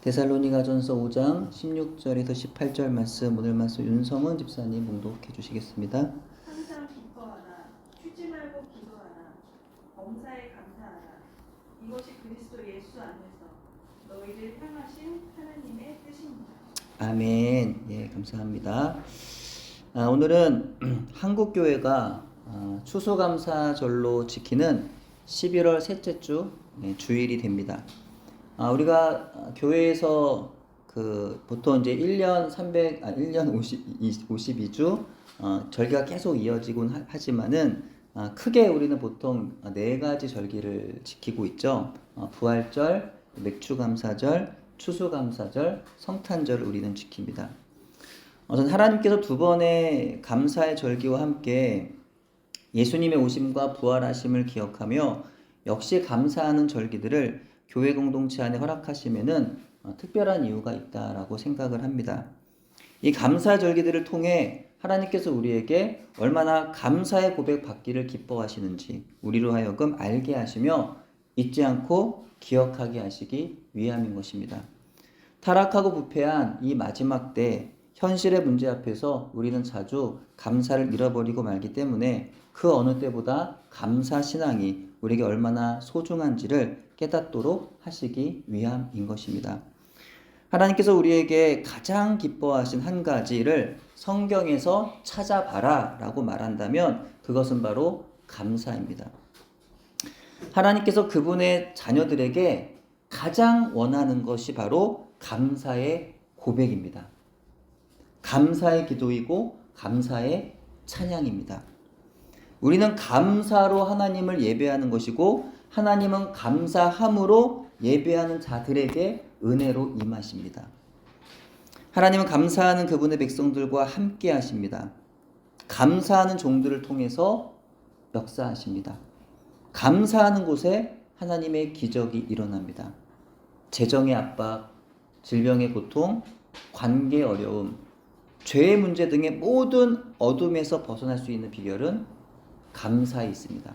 데살로니가전서 5장 16절에서 18절 말씀, 오늘 말씀 윤성은 집사님 봉독해 주시겠습니다. 항상 기뻐하라. 쉬지 말고 기도하라. 범사에 감사하라. 이것이 그리스도 예수 안에서 너희를 향하신 하나님의 뜻입니다. 아멘. 예, 감사합니다. 오늘은 한국교회가 추수감사절로 지키는 11월 셋째 주 주일이 됩니다. 우리가 교회에서 보통 이제 1년 52주 절기가 계속 이어지곤 하지만은 크게 우리는 보통 네 가지 절기를 지키고 있죠. 부활절, 맥주감사절, 추수감사절, 성탄절을 우리는 지킵니다. 저는 하나님께서 두 번의 감사의 절기와 함께 예수님의 오심과 부활하심을 기억하며 역시 감사하는 절기들을 교회 공동체 안에 허락하시면은 특별한 이유가 있다라고 생각을 합니다. 이 감사 절기들을 통해 하나님께서 우리에게 얼마나 감사의 고백 받기를 기뻐하시는지 우리로 하여금 알게 하시며 잊지 않고 기억하게 하시기 위함인 것입니다. 타락하고 부패한 이 마지막 때 현실의 문제 앞에서 우리는 자주 감사를 잃어버리고 말기 때문에 그 어느 때보다 감사 신앙이 우리에게 얼마나 소중한지를 깨닫도록 하시기 위함인 것입니다. 하나님께서 우리에게 가장 기뻐하신 한 가지를 성경에서 찾아봐라 라고 말한다면 그것은 바로 감사입니다. 하나님께서 그분의 자녀들에게 가장 원하는 것이 바로 감사의 고백입니다. 감사의 기도이고 감사의 찬양입니다. 우리는 감사로 하나님을 예배하는 것이고 하나님은 감사함으로 예배하는 자들에게 은혜로 임하십니다. 하나님은 감사하는 그분의 백성들과 함께 하십니다. 감사하는 종들을 통해서 역사하십니다. 감사하는 곳에 하나님의 기적이 일어납니다. 재정의 압박, 질병의 고통, 관계의 어려움, 죄의 문제 등의 모든 어둠에서 벗어날 수 있는 비결은 감사에 있습니다.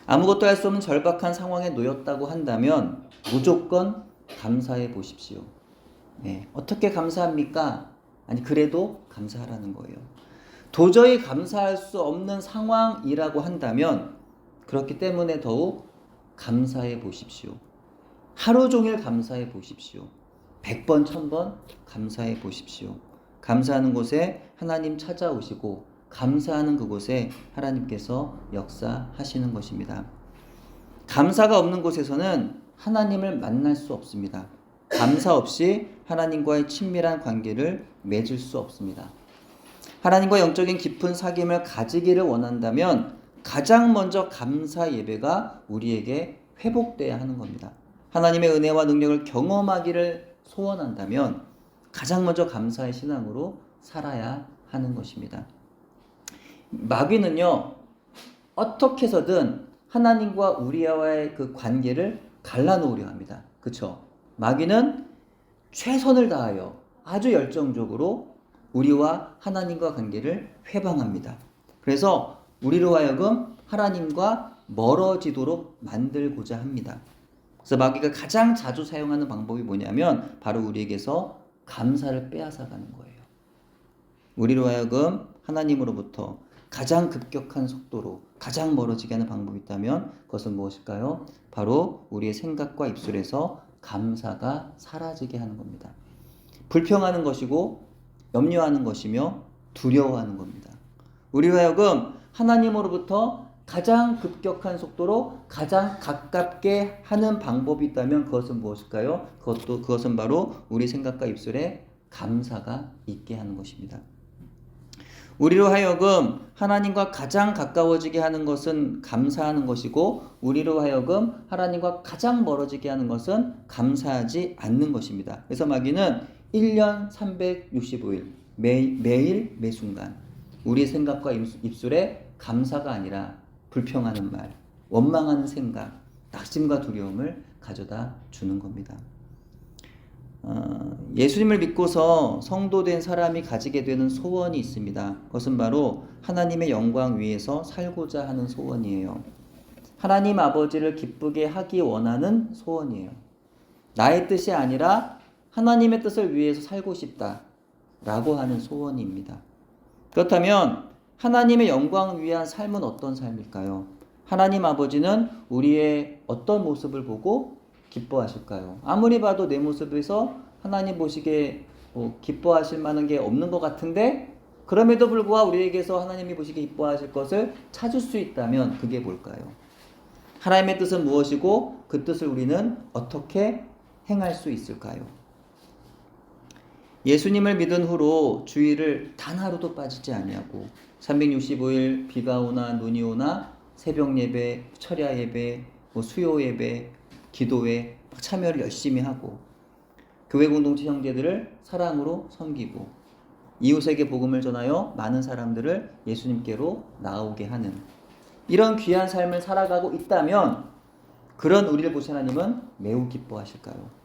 아무것도 할 수 없는 절박한 상황에 놓였다고 한다면 무조건 감사해 보십시오. 어떻게 감사합니까? 아니 그래도 감사하라는 거예요. 도저히 감사할 수 없는 상황이라고 한다면 그렇기 때문에 더욱 감사해 보십시오. 하루 종일 감사해 보십시오. 100번, 1000번 감사해 보십시오. 감사하는 곳에 하나님 찾아오시고 감사하는 그곳에 하나님께서 역사하시는 것입니다. 감사가 없는 곳에서는 하나님을 만날 수 없습니다. 감사 없이 하나님과의 친밀한 관계를 맺을 수 없습니다. 하나님과 영적인 깊은 사귐을 가지기를 원한다면 가장 먼저 감사 예배가 우리에게 회복돼야 하는 겁니다. 하나님의 은혜와 능력을 경험하기를 소원한다면 가장 먼저 감사의 신앙으로 살아야 하는 것입니다. 마귀는요, 어떻게 해서든 하나님과 우리와의 그 관계를 갈라놓으려 합니다. 그쵸? 마귀는 최선을 다하여 아주 열정적으로 우리와 하나님과 관계를 회방합니다. 그래서 우리로 하여금 하나님과 멀어지도록 만들고자 합니다. 그래서 마귀가 가장 자주 사용하는 방법이 뭐냐면 바로 우리에게서 감사를 빼앗아가는 거예요. 우리로 하여금 하나님으로부터 가장 급격한 속도로 가장 멀어지게 하는 방법이 있다면 그것은 무엇일까요? 바로 우리의 생각과 입술에서 감사가 사라지게 하는 겁니다. 불평하는 것이고 염려하는 것이며 두려워하는 겁니다. 우리로 하여금 하나님으로부터 가장 급격한 속도로 가장 가깝게 하는 방법이 있다면 그것은 무엇일까요? 그것은 바로 우리 생각과 입술에 감사가 있게 하는 것입니다. 우리로 하여금 하나님과 가장 가까워지게 하는 것은 감사하는 것이고 우리로 하여금 하나님과 가장 멀어지게 하는 것은 감사하지 않는 것입니다. 그래서 마귀는 1년 365일 매일 매순간 우리 생각과 입술에 감사가 아니라 불평하는 말, 원망하는 생각, 낙심과 두려움을 가져다 주는 겁니다. 예수님을 믿고서 성도된 사람이 가지게 되는 소원이 있습니다. 그것은 바로 하나님의 영광 위에서 살고자 하는 소원이에요. 하나님 아버지를 기쁘게 하기 원하는 소원이에요. 나의 뜻이 아니라 하나님의 뜻을 위해서 살고 싶다라고 하는 소원입니다. 그렇다면 하나님의 영광을 위한 삶은 어떤 삶일까요? 하나님 아버지는 우리의 어떤 모습을 보고 기뻐하실까요? 아무리 봐도 내 모습에서 하나님 보시기에 기뻐하실 만한 게 없는 것 같은데, 그럼에도 불구하고 우리에게서 하나님이 보시기에 기뻐하실 것을 찾을 수 있다면 그게 뭘까요? 하나님의 뜻은 무엇이고 그 뜻을 우리는 어떻게 행할 수 있을까요? 예수님을 믿은 후로 주일을 단 하루도 빠지지 아니하고 365일 비가 오나 눈이 오나 새벽 예배, 철야 예배, 수요 예배, 기도회 참여를 열심히 하고 교회 공동체 형제들을 사랑으로 섬기고 이웃에게 복음을 전하여 많은 사람들을 예수님께로 나오게 하는 이런 귀한 삶을 살아가고 있다면 그런 우리를 보신 하나님은 매우 기뻐하실까요?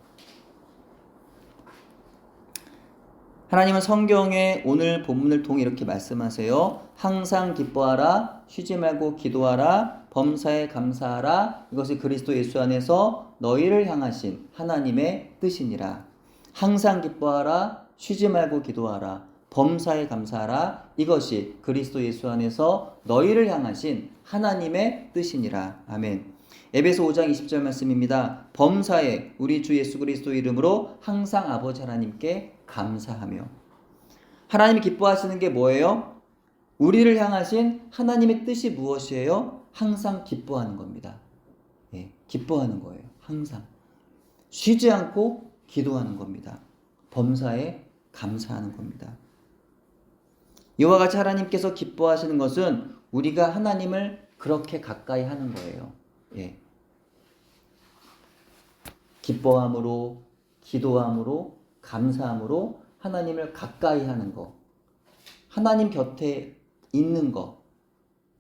하나님은 성경에 오늘 본문을 통해 이렇게 말씀하세요. 항상 기뻐하라, 쉬지 말고 기도하라, 범사에 감사하라. 이것이 그리스도 예수 안에서 너희를 향하신 하나님의 뜻이니라. 항상 기뻐하라, 쉬지 말고 기도하라, 범사에 감사하라. 이것이 그리스도 예수 안에서 너희를 향하신 하나님의 뜻이니라. 아멘. 에베소 5장 20절 말씀입니다. 범사에 우리 주 예수 그리스도 이름으로 항상 아버지 하나님께 감사하며. 하나님이 기뻐하시는 게 뭐예요? 우리를 향하신 하나님의 뜻이 무엇이에요? 항상 기뻐하는 겁니다. 예, 기뻐하는 거예요. 항상. 쉬지 않고 기도하는 겁니다. 범사에 감사하는 겁니다. 이와 같이 하나님께서 기뻐하시는 것은 우리가 하나님을 그렇게 가까이 하는 거예요. 예. 기뻐함으로, 기도함으로, 감사함으로 하나님을 가까이 하는 거, 하나님 곁에 있는 거,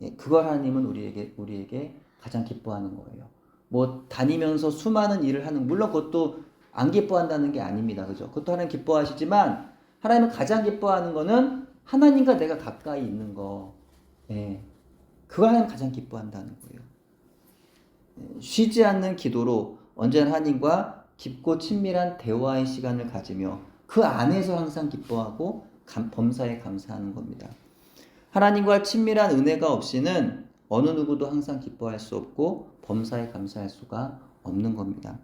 예, 그걸 하나님은 우리에게 가장 기뻐하는 거예요. 뭐 다니면서 수많은 일을 하는, 물론 그것도 안 기뻐한다는 게 아닙니다, 그죠? 그것도 하나님 기뻐하시지만 하나님은 가장 기뻐하는 거는 하나님과 내가 가까이 있는 거, 예, 그걸 하나님 가장 기뻐한다는 거예요. 예, 쉬지 않는 기도로 언제나 하나님과 깊고 친밀한 대화의 시간을 가지며 그 안에서 항상 기뻐하고 범사에 감사하는 겁니다. 하나님과 친밀한 은혜가 없이는 어느 누구도 항상 기뻐할 수 없고 범사에 감사할 수가 없는 겁니다.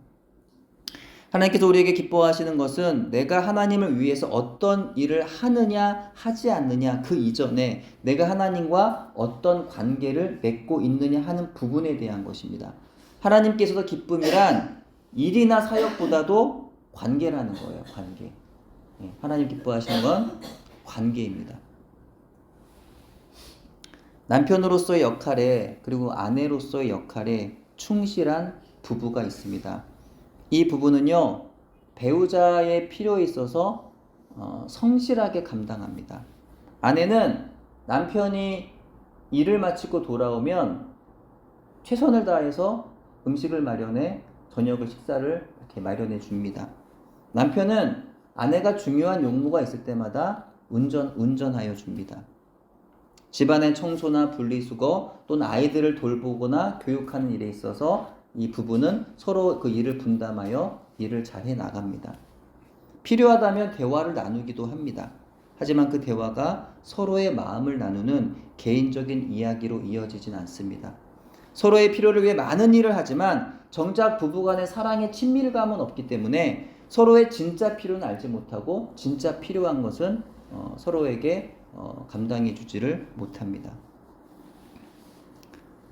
하나님께서 우리에게 기뻐하시는 것은 내가 하나님을 위해서 어떤 일을 하느냐 하지 않느냐 그 이전에 내가 하나님과 어떤 관계를 맺고 있느냐 하는 부분에 대한 것입니다. 하나님께서도 기쁨이란 일이나 사역보다도 관계라는 거예요. 관계. 하나님 기뻐하시는 건 관계입니다. 남편으로서의 역할에 그리고 아내로서의 역할에 충실한 부부가 있습니다. 이 부부는요, 배우자의 필요에 있어서 성실하게 감당합니다. 아내는 남편이 일을 마치고 돌아오면 최선을 다해서 음식을 마련해 저녁을 식사를 이렇게 마련해 줍니다. 남편은 아내가 중요한 용무가 있을 때마다 운전하여 줍니다. 집안의 청소나 분리수거 또는 아이들을 돌보거나 교육하는 일에 있어서 이 부부는 서로 그 일을 분담하여 일을 잘해 나갑니다. 필요하다면 대화를 나누기도 합니다. 하지만 그 대화가 서로의 마음을 나누는 개인적인 이야기로 이어지진 않습니다. 서로의 필요를 위해 많은 일을 하지만 정작 부부간의 사랑의 친밀감은 없기 때문에 서로의 진짜 필요는 알지 못하고 진짜 필요한 것은 서로에게 감당해 주지를 못합니다.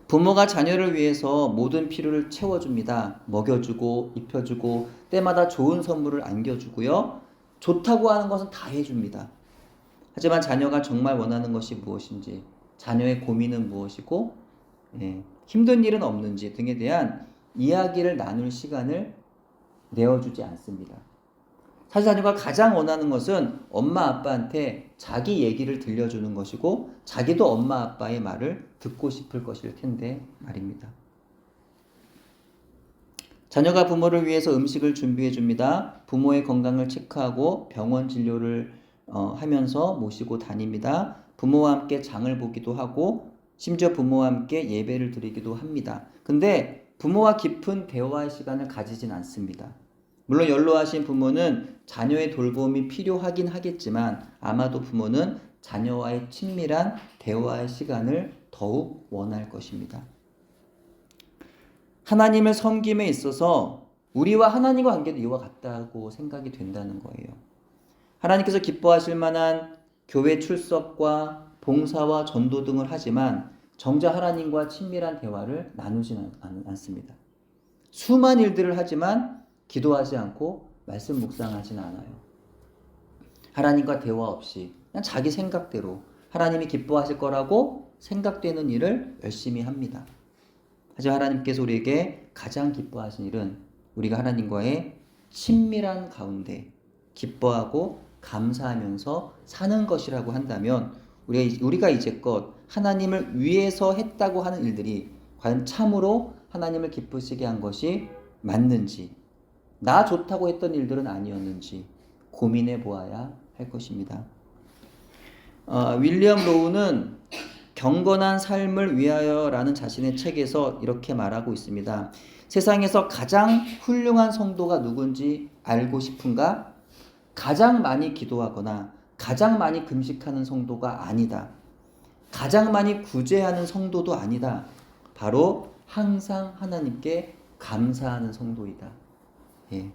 부모가 자녀를 위해서 모든 필요를 채워줍니다. 먹여주고 입혀주고 때마다 좋은 선물을 안겨주고요. 좋다고 하는 것은 다 해줍니다. 하지만 자녀가 정말 원하는 것이 무엇인지, 자녀의 고민은 무엇이고 힘든 일은 없는지 등에 대한 이야기를 나눌 시간을 내어주지 않습니다. 사실 자녀가 가장 원하는 것은 엄마 아빠한테 자기 얘기를 들려주는 것이고 자기도 엄마 아빠의 말을 듣고 싶을 것일 텐데 말입니다. 자녀가 부모를 위해서 음식을 준비해 줍니다. 부모의 건강을 체크하고 병원 진료를 하면서 모시고 다닙니다. 부모와 함께 장을 보기도 하고 심지어 부모와 함께 예배를 드리기도 합니다. 근데 부모와 깊은 대화의 시간을 가지진 않습니다. 물론 연로하신 부모는 자녀의 돌봄이 필요하긴 하겠지만 아마도 부모는 자녀와의 친밀한 대화의 시간을 더욱 원할 것입니다. 하나님을 섬김에 있어서 우리와 하나님과 관계도 이와 같다고 생각이 된다는 거예요. 하나님께서 기뻐하실 만한 교회 출석과 봉사와 전도 등을 하지만 정작 하나님과 친밀한 대화를 나누지는 않습니다. 수많은 일들을 하지만 기도하지 않고 말씀 묵상하지는 않아요. 하나님과 대화 없이 그냥 자기 생각대로 하나님이 기뻐하실 거라고 생각되는 일을 열심히 합니다. 하지만 하나님께서 우리에게 가장 기뻐하신 일은 우리가 하나님과의 친밀한 가운데 기뻐하고 감사하면서 사는 것이라고 한다면 우리가 이제껏 하나님을 위해서 했다고 하는 일들이 과연 참으로 하나님을 기쁘시게 한 것이 맞는지, 나 좋다고 했던 일들은 아니었는지 고민해 보아야 할 것입니다. 윌리엄 로우는 경건한 삶을 위하여라는 자신의 책에서 이렇게 말하고 있습니다. 세상에서 가장 훌륭한 성도가 누군지 알고 싶은가? 가장 많이 기도하거나 가장 많이 금식하는 성도가 아니다. 가장 많이 구제하는 성도도 아니다. 바로 항상 하나님께 감사하는 성도이다. 예.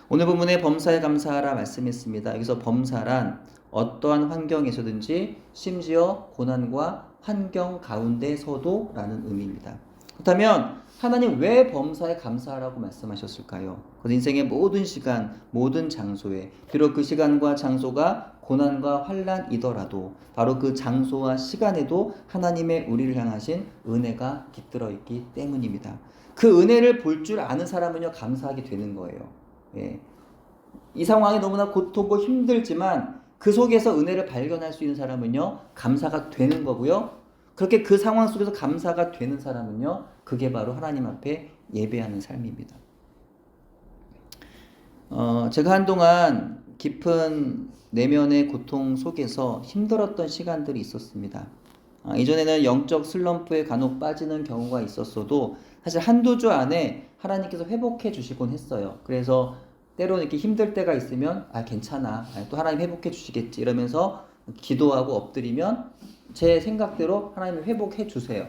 오늘 본문에 범사에 감사하라 말씀했습니다. 여기서 범사란 어떠한 환경에서든지 심지어 고난과 환경 가운데서도 라는 의미입니다. 그렇다면 하나님 왜 범사에 감사하라고 말씀하셨을까요? 그 인생의 모든 시간, 모든 장소에 비록 그 시간과 장소가 고난과 환난이더라도 바로 그 장소와 시간에도 하나님의 우리를 향하신 은혜가 깃들어 있기 때문입니다. 그 은혜를 볼 줄 아는 사람은요 감사하게 되는 거예요. 예. 이 상황이 너무나 고통고 힘들지만 그 속에서 은혜를 발견할 수 있는 사람은요 감사가 되는 거고요. 그렇게 그 상황 속에서 감사가 되는 사람은요 그게 바로 하나님 앞에 예배하는 삶입니다. 제가 한동안 깊은 내면의 고통 속에서 힘들었던 시간들이 있었습니다. 이전에는 영적 슬럼프에 간혹 빠지는 경우가 있었어도 사실 한두 주 안에 하나님께서 회복해 주시곤 했어요. 그래서 때로는 이렇게 힘들 때가 있으면 괜찮아, 또 하나님 회복해 주시겠지 이러면서 기도하고 엎드리면 제 생각대로 하나님이 회복해 주세요.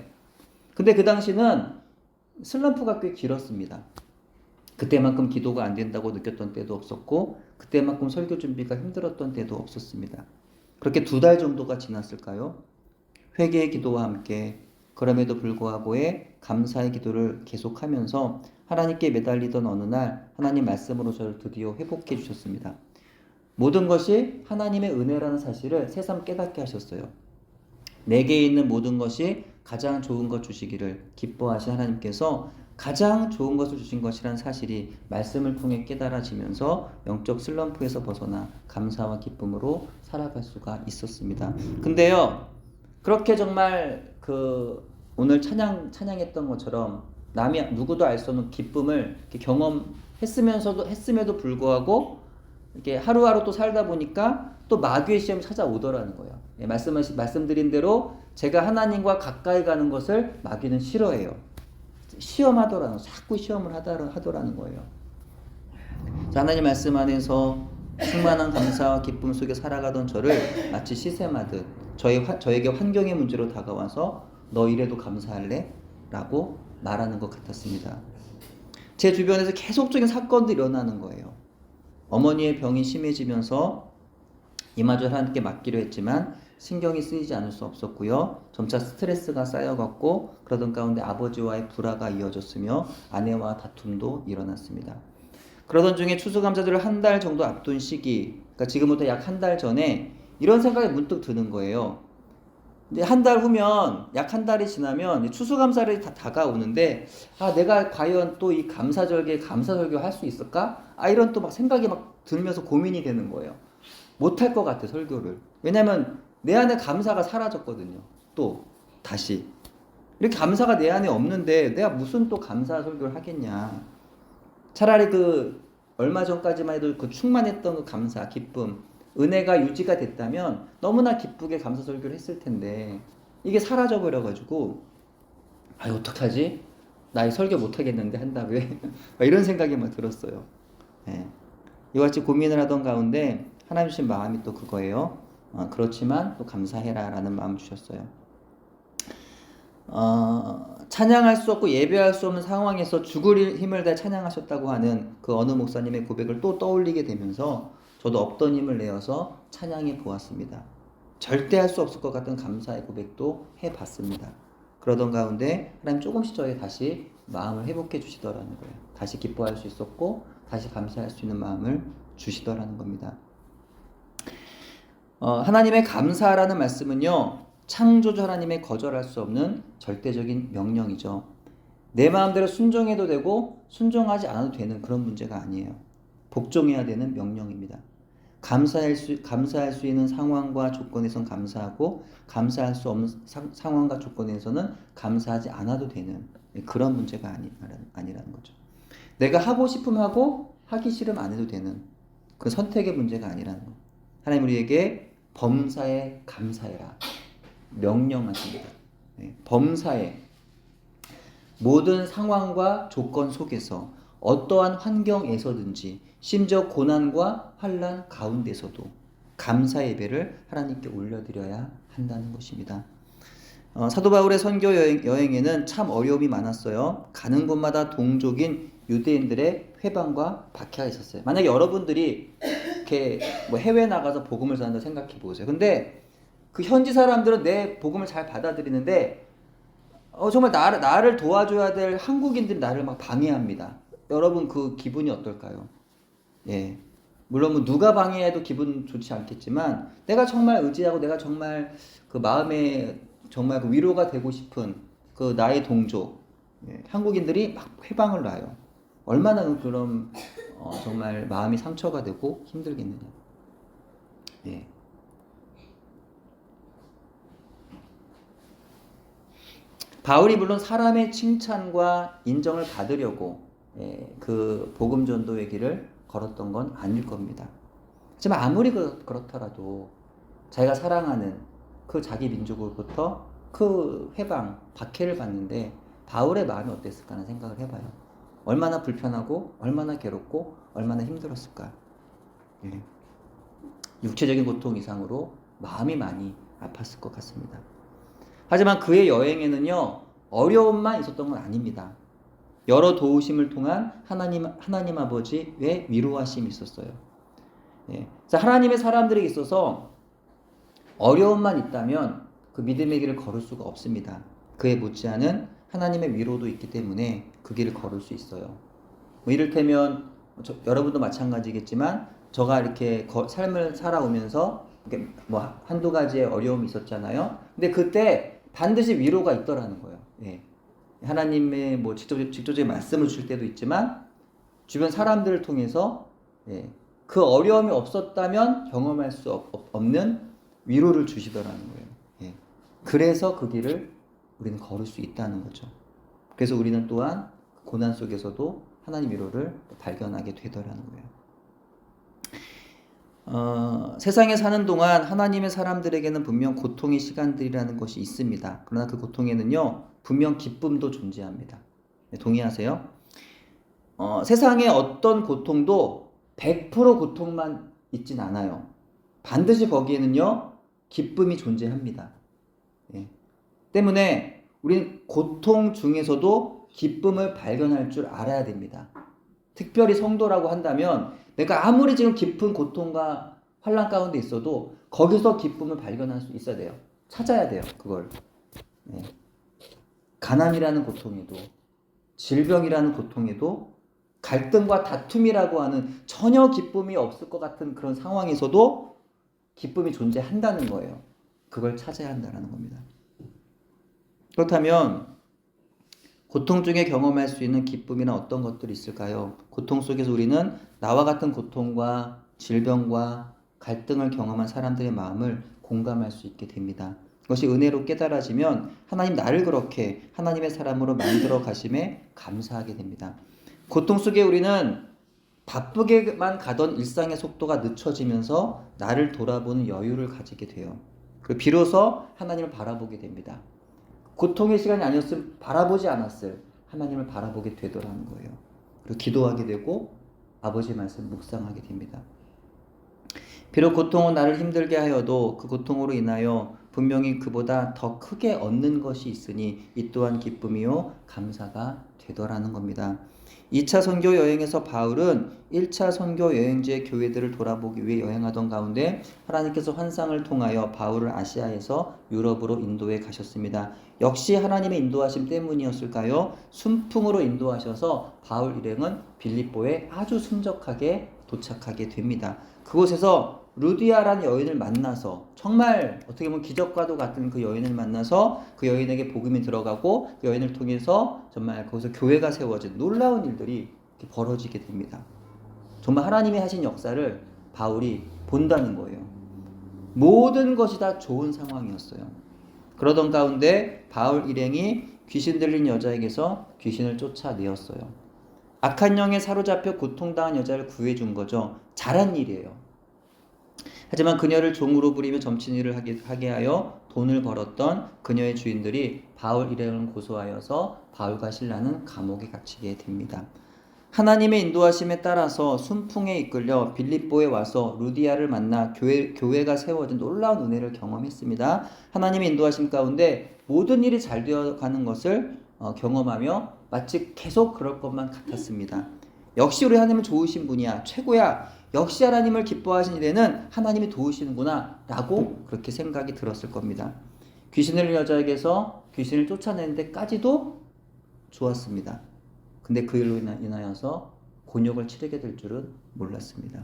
근데 그 당시는 슬럼프가 꽤 길었습니다. 그때만큼 기도가 안 된다고 느꼈던 때도 없었고 그때만큼 설교 준비가 힘들었던 때도 없었습니다. 그렇게 2달 정도가 지났을까요? 회개의 기도와 함께 그럼에도 불구하고의 감사의 기도를 계속하면서 하나님께 매달리던 어느 날 하나님 말씀으로 저를 드디어 회복해 주셨습니다. 모든 것이 하나님의 은혜라는 사실을 새삼 깨닫게 하셨어요. 내게 있는 모든 것이 가장 좋은 것 주시기를 기뻐하신 하나님께서 가장 좋은 것을 주신 것이라는 사실이 말씀을 통해 깨달아지면서 영적 슬럼프에서 벗어나 감사와 기쁨으로 살아갈 수가 있었습니다. 근데요, 그렇게 정말 오늘 찬양했던 것처럼 남이 누구도 알 수 없는 기쁨을 경험했음에도 불구하고 이렇게 하루하루 또 살다 보니까 또 마귀의 시험이 찾아오더라는 거예요. 예, 말씀드린 대로 제가 하나님과 가까이 가는 것을 마귀는 싫어해요. 시험하더라는, 자꾸 시험을 하더라는 거예요. 하나님 말씀 안에서 충만한 감사와 기쁨 속에 살아가던 저를 마치 시샘하듯 저에게 환경의 문제로 다가와서 너 이래도 감사할래? 라고 말하는 것 같았습니다. 제 주변에서 계속적인 사건들이 일어나는 거예요. 어머니의 병이 심해지면서 이마저 하나님께 맡기로 했지만 신경이 쓰이지 않을 수 없었고요. 점차 스트레스가 쌓여갔고 그러던 가운데 아버지와의 불화가 이어졌으며 아내와 다툼도 일어났습니다. 그러던 중에 추수감사절을 한 달 정도 앞둔 시기, 그러니까 지금부터 약 한 달 전에 이런 생각이 문득 드는 거예요. 근데 한 달 후면, 약 한 달이 지나면 추수감사절이 다 다가오는데 내가 과연 또 이 감사절기에 감사설교 할 수 있을까? 이런 또 막 생각이 막 들면서 고민이 되는 거예요. 못할 것 같아, 설교를. 왜냐면 내 안에 감사가 사라졌거든요. 또 다시 이렇게 감사가 내 안에 없는데 내가 무슨 또 감사 설교를 하겠냐. 차라리 얼마 전까지만 해도 충만했던 그 감사, 기쁨, 은혜가 유지가 됐다면 너무나 기쁘게 감사 설교를 했을 텐데 이게 사라져 버려가지고 어떡하지? 나 설교 못하겠는데 한 다음에 막 이런 생각이 막 들었어요. 예. 이와 같이 고민을 하던 가운데 하나님 주신 마음이 또 그거예요. 그렇지만 또 감사해라라는 마음 주셨어요. 찬양할 수 없고 예배할 수 없는 상황에서 죽을 힘을 다해 찬양하셨다고 하는 그 어느 목사님의 고백을 또 떠올리게 되면서 저도 없던 힘을 내어서 찬양해 보았습니다. 절대 할 수 없을 것 같은 감사의 고백도 해봤습니다. 그러던 가운데 하나님 조금씩 저에게 다시 마음을 회복해 주시더라는 거예요. 다시 기뻐할 수 있었고 다시 감사할 수 있는 마음을 주시더라는 겁니다. 하나님의 감사라는 말씀은요, 창조주 하나님의 거절할 수 없는 절대적인 명령이죠. 내 마음대로 순종해도 되고 순종하지 않아도 되는 그런 문제가 아니에요. 복종해야 되는 명령입니다. 감사할 수 있는 상황과 조건에선 감사하고 감사할 수 없는 상황과 조건에서는 감사하지 않아도 되는 그런 문제가 아니라는 거죠. 내가 하고 싶으면 하고 하기 싫으면 안 해도 되는 그 선택의 문제가 아니라는 거. 하나님 우리에게 범사에 감사해라 명령하십니다. 범사에 모든 상황과 조건 속에서 어떠한 환경에서든지 심지어 고난과 환난 가운데서도 감사 예배를 하나님께 올려드려야 한다는 것입니다. 사도 바울의 선교 여행에는 참 어려움이 많았어요. 가는 곳마다 동족인 유대인들의 회방과 박해가 있었어요. 만약에 여러분들이 이렇게 뭐 해외 나가서 복음을 전한다 생각해 보세요. 근데 그 현지 사람들은 내 복음을 잘 받아들이는데 정말 나를 도와줘야 될 한국인들이 나를 막 방해합니다. 여러분 그 기분이 어떨까요? 예. 물론 뭐 누가 방해해도 기분 좋지 않겠지만 내가 정말 의지하고 내가 정말 그 마음에 정말 그 위로가 되고 싶은 그 나의 동족 한국인들이 막 회방을 놔요. 얼마나 그런 정말 마음이 상처가 되고 힘들겠느냐. 예. 바울이 물론 사람의 칭찬과 인정을 받으려고 그 복음 전도의 길을 걸었던 건 아닐 겁니다. 하지만 아무리 그렇더라도 자기가 사랑하는 그 자기 민족으로부터 그 회방, 박해를 받는데 바울의 마음이 어땠을까 하는 생각을 해봐요. 얼마나 불편하고 얼마나 괴롭고 얼마나 힘들었을까. 육체적인 고통 이상으로 마음이 많이 아팠을 것 같습니다. 하지만 그의 여행에는요 어려움만 있었던 건 아닙니다. 여러 도우심을 통한 하나님 아버지의 위로하심이 있었어요. 그래서 하나님의 사람들에게 있어서 어려움만 있다면 그 믿음의 길을 걸을 수가 없습니다. 그에 못지않은 하나님의 위로도 있기 때문에 그 길을 걸을 수 있어요. 뭐 이를테면 여러분도 마찬가지겠지만 저가 이렇게 삶을 살아오면서 이렇게 뭐 한두 가지의 어려움이 있었잖아요. 근데 그때 반드시 위로가 있더라는 거예요. 하나님의 뭐 직접적인 말씀을 줄 때도 있지만 주변 사람들을 통해서 그 어려움이 없었다면 경험할 수 없는 위로를 주시더라는 거예요. 그래서 그 길을 우리는 걸을 수 있다는 거죠. 그래서 우리는 또한 고난 속에서도 하나님 위로를 발견하게 되더라는 거예요. 세상에 사는 동안 하나님의 사람들에게는 분명 고통의 시간들이라는 것이 있습니다. 그러나 그 고통에는요 분명 기쁨도 존재합니다. 동의하세요? 세상의 어떤 고통도 100% 고통만 있진 않아요. 반드시 거기에는요 기쁨이 존재합니다. 때문에 우리는 고통 중에서도 기쁨을 발견할 줄 알아야 됩니다. 특별히 성도라고 한다면 내가 아무리 지금 깊은 고통과 환난 가운데 있어도 거기서 기쁨을 발견할 수 있어야 돼요. 찾아야 돼요. 그걸. 가난이라는 고통에도 질병이라는 고통에도 갈등과 다툼이라고 하는 전혀 기쁨이 없을 것 같은 그런 상황에서도 기쁨이 존재한다는 거예요. 그걸 찾아야 한다는 겁니다. 그렇다면 고통 중에 경험할 수 있는 기쁨이나 어떤 것들이 있을까요? 고통 속에서 우리는 나와 같은 고통과 질병과 갈등을 경험한 사람들의 마음을 공감할 수 있게 됩니다. 그것이 은혜로 깨달아지면 하나님 나를 그렇게 하나님의 사람으로 만들어 가심에 감사하게 됩니다. 고통 속에 우리는 바쁘게만 가던 일상의 속도가 늦춰지면서 나를 돌아보는 여유를 가지게 돼요. 그리고 비로소 하나님을 바라보게 됩니다. 고통의 시간이 아니었으면 바라보지 않았을 하나님을 바라보게 되더라는 거예요. 그리고 기도하게 되고 아버지의 말씀 묵상하게 됩니다. 비록 고통은 나를 힘들게 하여도 그 고통으로 인하여 분명히 그보다 더 크게 얻는 것이 있으니 이 또한 기쁨이요 감사가 되더라는 겁니다. 2차 선교 여행에서 바울은 1차 선교 여행지의 교회들을 돌아보기 위해 여행하던 가운데 하나님께서 환상을 통하여 바울을 아시아에서 유럽으로 인도해 가셨습니다. 역시 하나님의 인도하심 때문이었을까요? 순풍으로 인도하셔서 바울 일행은 빌립보에 아주 순적하게 도착하게 됩니다. 그곳에서 루디아라는 여인을 만나서 정말 어떻게 보면 기적과도 같은 그 여인을 만나서 그 여인에게 복음이 들어가고 그 여인을 통해서 정말 거기서 교회가 세워진 놀라운 일들이 벌어지게 됩니다. 정말 하나님이 하신 역사를 바울이 본다는 거예요. 모든 것이 다 좋은 상황이었어요. 그러던 가운데 바울 일행이 귀신 들린 여자에게서 귀신을 쫓아내었어요. 악한 영에 사로잡혀 고통당한 여자를 구해준 거죠. 잘한 일이에요. 하지만 그녀를 종으로 부리며 점친 일을 하게 하여 돈을 벌었던 그녀의 주인들이 바울 일행을 고소하여서 바울과 실라는 감옥에 갇히게 됩니다. 하나님의 인도하심에 따라서 순풍에 이끌려 빌립보에 와서 루디아를 만나 교회가 세워진 놀라운 은혜를 경험했습니다. 하나님의 인도하심 가운데 모든 일이 잘 되어가는 것을 경험하며 마치 계속 그럴 것만 같았습니다. 역시 우리 하나님은 좋으신 분이야, 최고야. 역시 하나님을 기뻐하신 일에는 하나님이 도우시는구나 라고 그렇게 생각이 들었을 겁니다. 귀신 들린 여자에게서 귀신을 쫓아내는 데까지도 좋았습니다. 근데 그 일로 인하여서 곤욕을 치르게 될 줄은 몰랐습니다.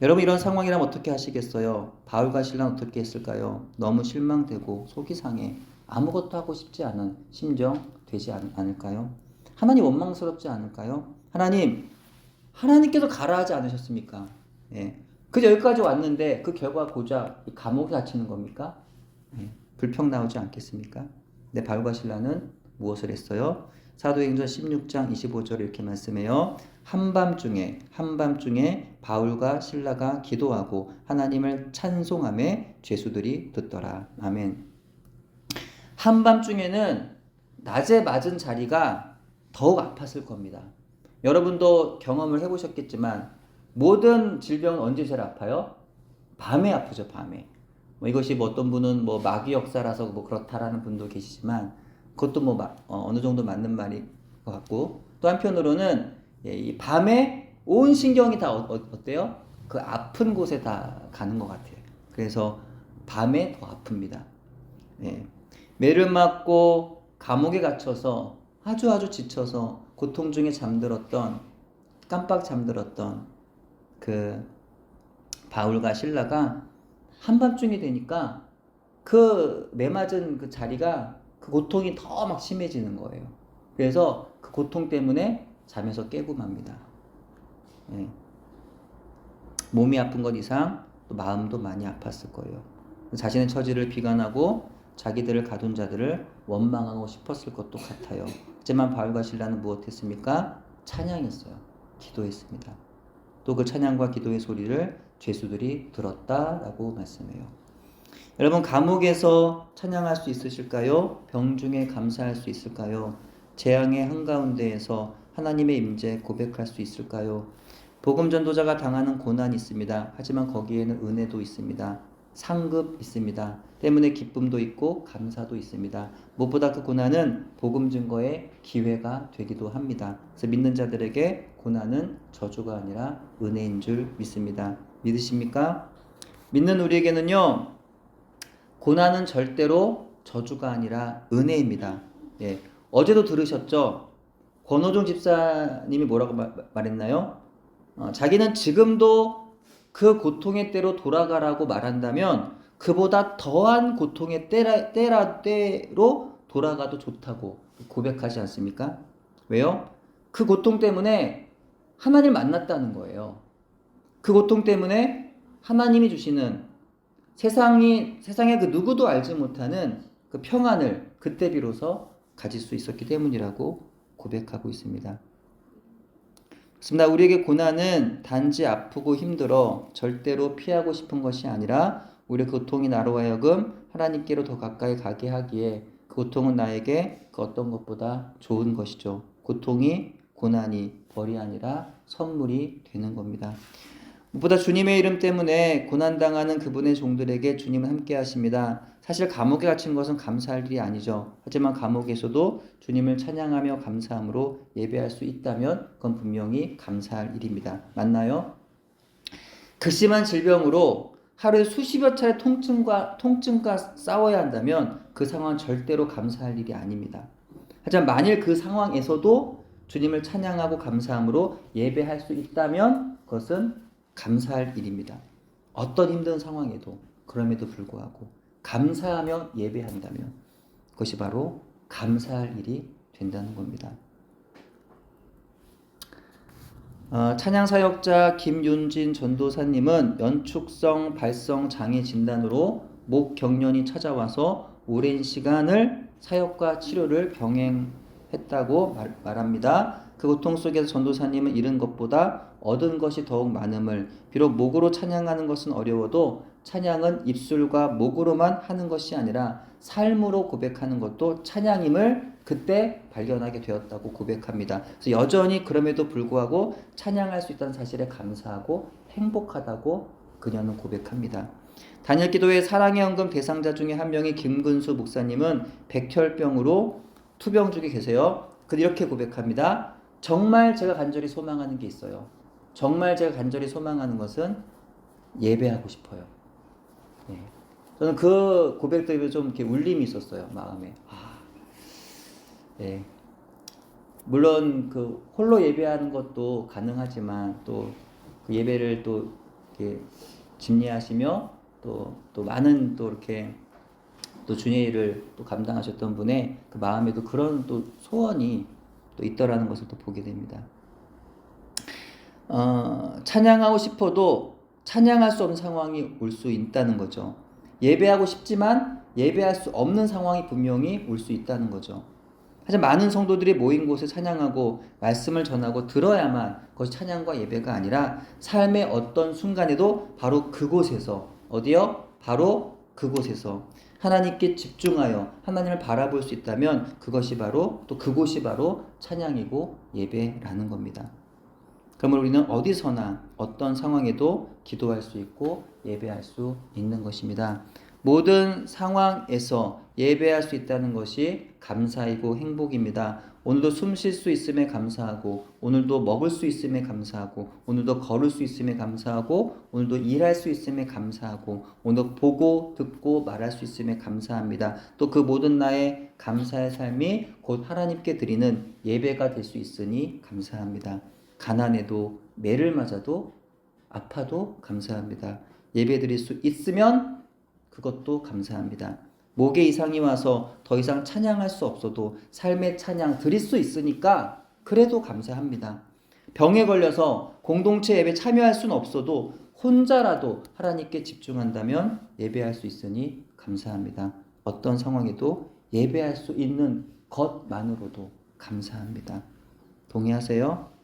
여러분 이런 상황이라면 어떻게 하시겠어요? 바울과 실라는 어떻게 했을까요? 너무 실망되고 속이 상해 아무것도 하고 싶지 않은 심정 되지 않을까요? 하나님 원망스럽지 않을까요? 하나님께서 가라 하지 않으셨습니까? 예. 그저 여기까지 왔는데 그 결과 고작 감옥에 갇히는 겁니까? 예. 불평 나오지 않겠습니까? 근데 바울과 실라는 무엇을 했어요? 사도행전 16장 25절 이렇게 말씀해요. 한밤중에 바울과 실라가 기도하고 하나님을 찬송하며 죄수들이 듣더라. 아멘. 한밤중에는 낮에 맞은 자리가 더욱 아팠을 겁니다. 여러분도 경험을 해보셨겠지만 모든 질병은 언제 제일 아파요? 밤에 아프죠. 밤에. 이것이 어떤 분은 마귀 역사라서 그렇다라는 분도 계시지만 그것도 어느 정도 맞는 말인 것 같고, 또 한편으로는 이 밤에 온 신경이 다 어때요? 그 아픈 곳에 다 가는 것 같아요. 그래서 밤에 더 아픕니다. 예. 매를 맞고 감옥에 갇혀서 아주 지쳐서 고통 중에 깜빡 잠들었던 그 바울과 실라가 한밤중이 되니까 그 매맞은 그 자리가 그 고통이 더 막 심해지는 거예요. 그래서 그 고통 때문에 잠에서 깨고 맙니다. 예. 몸이 아픈 것 이상 또 마음도 많이 아팠을 거예요. 자신의 처지를 비관하고 자기들을 가둔 자들을 원망하고 싶었을 것도 같아요. 하지만 바울과 실라는 무엇했습니까? 찬양했어요. 기도했습니다. 또 그 찬양과 기도의 소리를 죄수들이 들었다라고 말씀해요. 여러분 감옥에서 찬양할 수 있으실까요? 병중에 감사할 수 있을까요? 재앙의 한가운데에서 하나님의 임재 고백할 수 있을까요? 복음 전도자가 당하는 고난이 있습니다. 하지만 거기에는 은혜도 있습니다. 상급 있습니다. 때문에 기쁨도 있고 감사도 있습니다. 무엇보다 그 고난은 복음 증거의 기회가 되기도 합니다. 그래서 믿는 자들에게 고난은 저주가 아니라 은혜인 줄 믿습니다. 믿으십니까? 믿는 우리에게는요, 고난은 절대로 저주가 아니라 은혜입니다. 예. 어제도 들으셨죠? 권호종 집사님이 뭐라고 말했나요? 자기는 지금도 그 고통의 때로 돌아가라고 말한다면 그보다 더한 고통의 때로 돌아가도 좋다고 고백하지 않습니까? 왜요? 그 고통 때문에 하나님을 만났다는 거예요. 그 고통 때문에 하나님이 주시는 세상에 그 누구도 알지 못하는 그 평안을 그때 비로소 가질 수 있었기 때문이라고 고백하고 있습니다. 그렇습니다. 우리에게 고난은 단지 아프고 힘들어 절대로 피하고 싶은 것이 아니라 우리의 고통이 나로 하여금 하나님께로 더 가까이 가게 하기에 그 고통은 나에게 그 어떤 것보다 좋은 것이죠. 고통이 고난이 벌이 아니라 선물이 되는 겁니다. 무엇보다 주님의 이름 때문에 고난당하는 그분의 종들에게 주님은 함께 하십니다. 사실 감옥에 갇힌 것은 감사할 일이 아니죠. 하지만 감옥에서도 주님을 찬양하며 감사함으로 예배할 수 있다면 그건 분명히 감사할 일입니다. 맞나요? 극심한 질병으로 하루에 수십여 차례 통증과 싸워야 한다면 그 상황은 절대로 감사할 일이 아닙니다. 하지만 만일 그 상황에서도 주님을 찬양하고 감사함으로 예배할 수 있다면 그것은 감사할 일입니다. 어떤 힘든 상황에도 그럼에도 불구하고 감사하며 예배한다면 그것이 바로 감사할 일이 된다는 겁니다. 찬양사역자 김윤진 전도사님은 연축성 발성 장애 진단으로 목 경련이 찾아와서 오랜 시간을 사역과 치료를 병행했다고 말합니다. 그 고통 속에서 전도사님은 잃은 것보다 얻은 것이 더욱 많음을, 비록 목으로 찬양하는 것은 어려워도 찬양은 입술과 목으로만 하는 것이 아니라 삶으로 고백하는 것도 찬양임을 그때 발견하게 되었다고 고백합니다. 그래서 여전히 그럼에도 불구하고 찬양할 수 있다는 사실에 감사하고 행복하다고 그녀는 고백합니다. 단일기도회 사랑의 헌금 대상자 중에 한 명이 김근수 목사님은 백혈병으로 투병 중에 계세요. 이렇게 고백합니다. 정말 제가 간절히 소망하는 게 있어요. 정말 제가 간절히 소망하는 것은 예배하고 싶어요. 예. 저는 그 고백 때문에 좀 이렇게 울림이 있었어요, 마음에. 예. 물론 그 홀로 예배하는 것도 가능하지만 또 그 예배를 또 이렇게 집례하시며 또 많은 또 이렇게 또 주님의 일을 또 감당하셨던 분의 그 마음에도 그런 또 소원이 또 있더라는 것을 또 보게 됩니다. 찬양하고 싶어도 찬양할 수 없는 상황이 올 수 있다는 거죠. 예배하고 싶지만 예배할 수 없는 상황이 분명히 올 수 있다는 거죠. 하지만 많은 성도들이 모인 곳에 찬양하고 말씀을 전하고 들어야만 그것이 찬양과 예배가 아니라 삶의 어떤 순간에도 바로 그곳에서, 어디요? 바로 그곳에서 하나님께 집중하여 하나님을 바라볼 수 있다면 그것이 바로, 또 그곳이 바로 찬양이고 예배라는 겁니다. 그러면 우리는 어디서나 어떤 상황에도 기도할 수 있고 예배할 수 있는 것입니다. 모든 상황에서 예배할 수 있다는 것이 감사이고 행복입니다. 오늘도 숨 쉴 수 있음에 감사하고, 오늘도 먹을 수 있음에 감사하고, 오늘도 걸을 수 있음에 감사하고, 오늘도 일할 수 있음에 감사하고, 오늘 보고 듣고 말할 수 있음에 감사합니다. 또 그 모든 나의 감사의 삶이 곧 하나님께 드리는 예배가 될 수 있으니 감사합니다. 가난해도, 매를 맞아도, 아파도 감사합니다. 예배 드릴 수 있으면 그것도 감사합니다. 목에 이상이 와서 더 이상 찬양할 수 없어도 삶의 찬양 드릴 수 있으니까 그래도 감사합니다. 병에 걸려서 공동체 예배 참여할 수는 없어도 혼자라도 하나님께 집중한다면 예배할 수 있으니 감사합니다. 어떤 상황에도 예배할 수 있는 것만으로도 감사합니다. 동의하세요?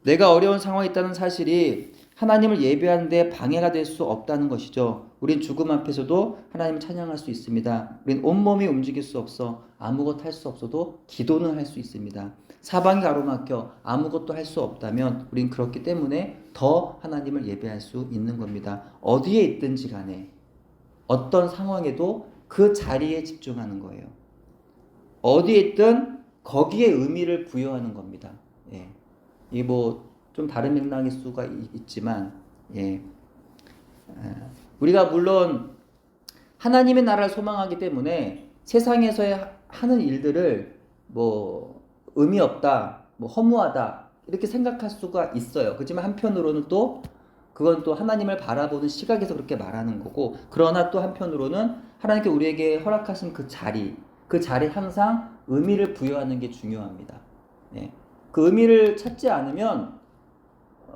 내가 어려운 상황에 있다는 사실이 하나님을 예배하는 데 방해가 될 수 없다는 것이죠. 우린 죽음 앞에서도 하나님을 찬양할 수 있습니다. 우린 온몸이 움직일 수 없어 아무것도 할 수 없어도 기도는 할 수 있습니다. 사방이 가로막혀 아무것도 할 수 없다면 우린 그렇기 때문에 더 하나님을 예배할 수 있는 겁니다. 어디에 있든지 간에 어떤 상황에도 그 자리에 집중하는 거예요. 어디에 있든 거기에 의미를 부여하는 겁니다. 예. 이 좀 다른 맥락일 수가 있지만, 예. 우리가 물론 하나님의 나라를 소망하기 때문에 세상에서의 하는 일들을 의미 없다, 허무하다 이렇게 생각할 수가 있어요. 그렇지만 한편으로는 또 그건 또 하나님을 바라보는 시각에서 그렇게 말하는 거고, 그러나 또 한편으로는 하나님께 우리에게 허락하신 그 자리에 항상 의미를 부여하는 게 중요합니다. 예. 그 의미를 찾지 않으면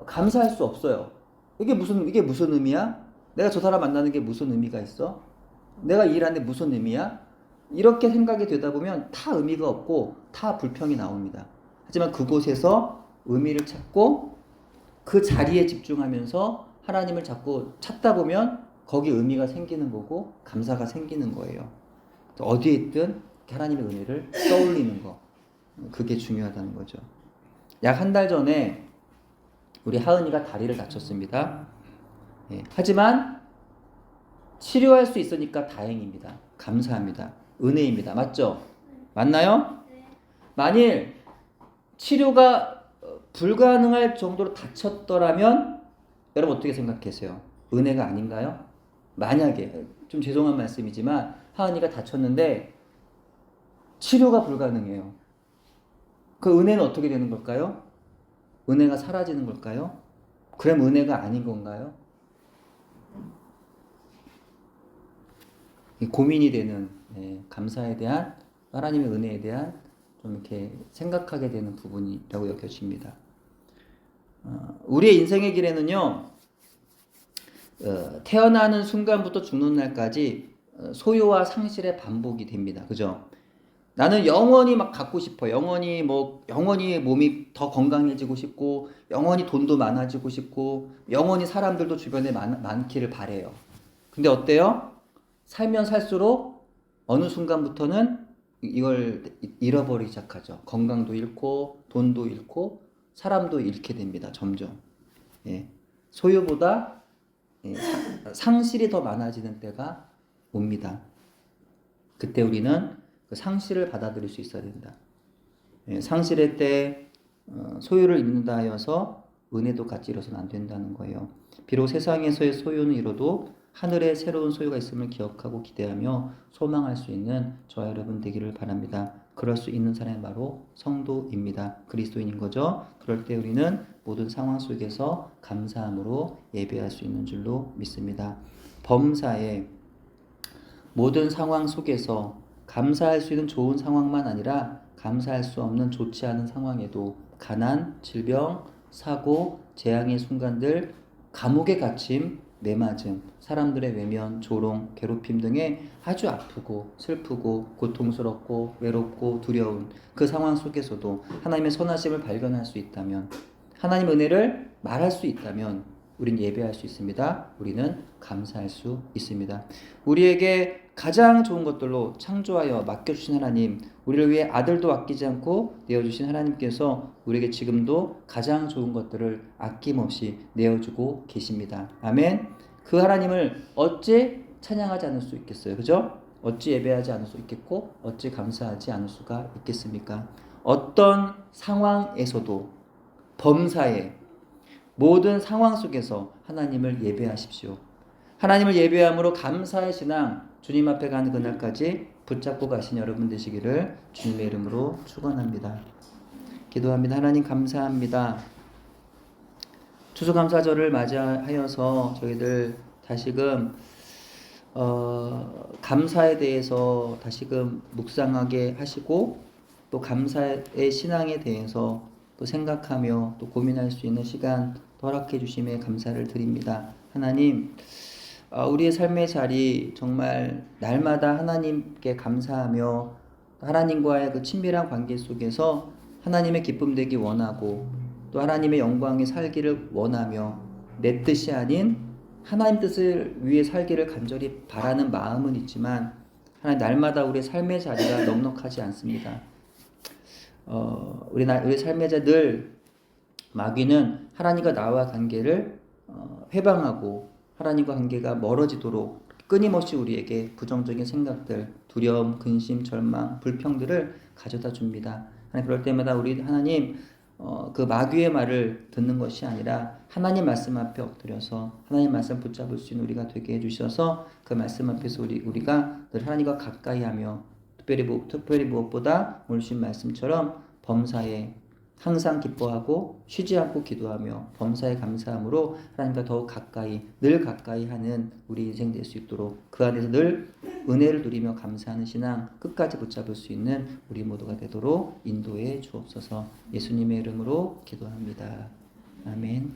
감사할 수 없어요. 이게 무슨 의미야? 내가 저 사람 만나는 게 무슨 의미가 있어? 내가 이 일하는데 무슨 의미야? 이렇게 생각이 되다 보면 다 의미가 없고 다 불평이 나옵니다. 하지만 그곳에서 의미를 찾고 그 자리에 집중하면서 하나님을 자꾸 찾다 보면 거기 의미가 생기는 거고 감사가 생기는 거예요. 어디에 있든 하나님의 은혜를 떠올리는 거, 그게 중요하다는 거죠. 약 한 달 전에 우리 하은이가 다리를 다쳤습니다. 예, 하지만 치료할 수 있으니까 다행입니다. 감사합니다. 은혜입니다. 맞죠? 맞나요? 만일 치료가 불가능할 정도로 다쳤더라면 여러분 어떻게 생각하세요? 은혜가 아닌가요? 만약에 좀 죄송한 말씀이지만 하은이가 다쳤는데 치료가 불가능해요. 그 은혜는 어떻게 되는 걸까요? 은혜가 사라지는 걸까요? 그럼 은혜가 아닌 건가요? 고민이 되는, 감사에 대한, 하나님의 은혜에 대한 좀 이렇게 생각하게 되는 부분이라고 여겨집니다. 우리의 인생의 길에는요, 태어나는 순간부터 죽는 날까지 소유와 상실의 반복이 됩니다. 그죠? 나는 영원히 막 갖고 싶어. 영원히 몸이 더 건강해지고 싶고, 영원히 돈도 많아지고 싶고, 영원히 사람들도 주변에 많기를 바래요. 근데 어때요? 살면 살수록 어느 순간부터는 이걸 잃어버리기 시작하죠. 건강도 잃고, 돈도 잃고, 사람도 잃게 됩니다. 점점. 예. 소유보다 상실이 더 많아지는 때가 옵니다. 그때 우리는 그 상실을 받아들일 수 있어야 된다. 상실의 때 소유를 잃는다 하여서 은혜도 같이 잃어서는 안 된다는 거예요. 비록 세상에서의 소유는 잃어도 하늘에 새로운 소유가 있음을 기억하고 기대하며 소망할 수 있는 저와 여러분 되기를 바랍니다. 그럴 수 있는 사람이 바로 성도입니다. 그리스도인인 거죠. 그럴 때 우리는 모든 상황 속에서 감사함으로 예배할 수 있는 줄로 믿습니다. 범사에 모든 상황 속에서 감사할 수 있는 좋은 상황만 아니라 감사할 수 없는 좋지 않은 상황에도 가난, 질병, 사고, 재앙의 순간들, 감옥에 갇힘, 매맞음, 사람들의 외면, 조롱, 괴롭힘 등의 아주 아프고 슬프고 고통스럽고 외롭고 두려운 그 상황 속에서도 하나님의 선하심을 발견할 수 있다면, 하나님의 은혜를 말할 수 있다면 우리는 예배할 수 있습니다. 우리는 감사할 수 있습니다. 우리에게 가장 좋은 것들로 창조하여 맡겨주신 하나님, 우리를 위해 아들도 아끼지 않고 내어주신 하나님께서 우리에게 지금도 가장 좋은 것들을 아낌없이 내어주고 계십니다. 아멘. 그 하나님을 어찌 찬양하지 않을 수 있겠어요? 그죠? 어찌 예배하지 않을 수 있겠고 어찌 감사하지 않을 수가 있겠습니까? 어떤 상황에서도 범사에 모든 상황 속에서 하나님을 예배하십시오. 하나님을 예배함으로 감사의 신앙, 주님 앞에 가는 그날까지 붙잡고 가신 여러분 되시기를 주님의 이름으로 축원합니다. 기도합니다. 하나님 감사합니다. 추수감사절을 맞이하여서 저희들 다시금 감사에 대해서 다시금 묵상하게 하시고 또 감사의 신앙에 대해서 또 생각하며 또 고민할 수 있는 시간 허락해 주심에 감사를 드립니다. 하나님, 우리의 삶의 자리 정말 날마다 하나님께 감사하며 하나님과의 그 친밀한 관계 속에서 하나님의 기쁨 되기 원하고 또 하나님의 영광에 살기를 원하며 내 뜻이 아닌 하나님 뜻을 위해 살기를 간절히 바라는 마음은 있지만 하나님 날마다 우리의 삶의 자리가 넉넉하지 않습니다. 우리 삶의 자리 늘 마귀는 하나님과 나와 관계를 회방하고 하나님과 관계가 멀어지도록 끊임없이 우리에게 부정적인 생각들, 두려움, 근심, 절망, 불평들을 가져다 줍니다. 하나님 그럴 때마다 우리 하나님 그 마귀의 말을 듣는 것이 아니라 하나님 말씀 앞에 엎드려서 하나님 말씀 붙잡을 수 있는 우리가 되게 해주셔서 그 말씀 앞에서 우리가 늘 하나님과 가까이하며 특별히 무엇보다 오늘 주신 말씀처럼 범사에 항상 기뻐하고 쉬지 않고 기도하며 범사에 감사함으로 하나님과 더욱 가까이 늘 가까이 하는 우리 인생 될 수 있도록 그 안에서 늘 은혜를 누리며 감사하는 신앙 끝까지 붙잡을 수 있는 우리 모두가 되도록 인도해 주옵소서. 예수님의 이름으로 기도합니다. 아멘.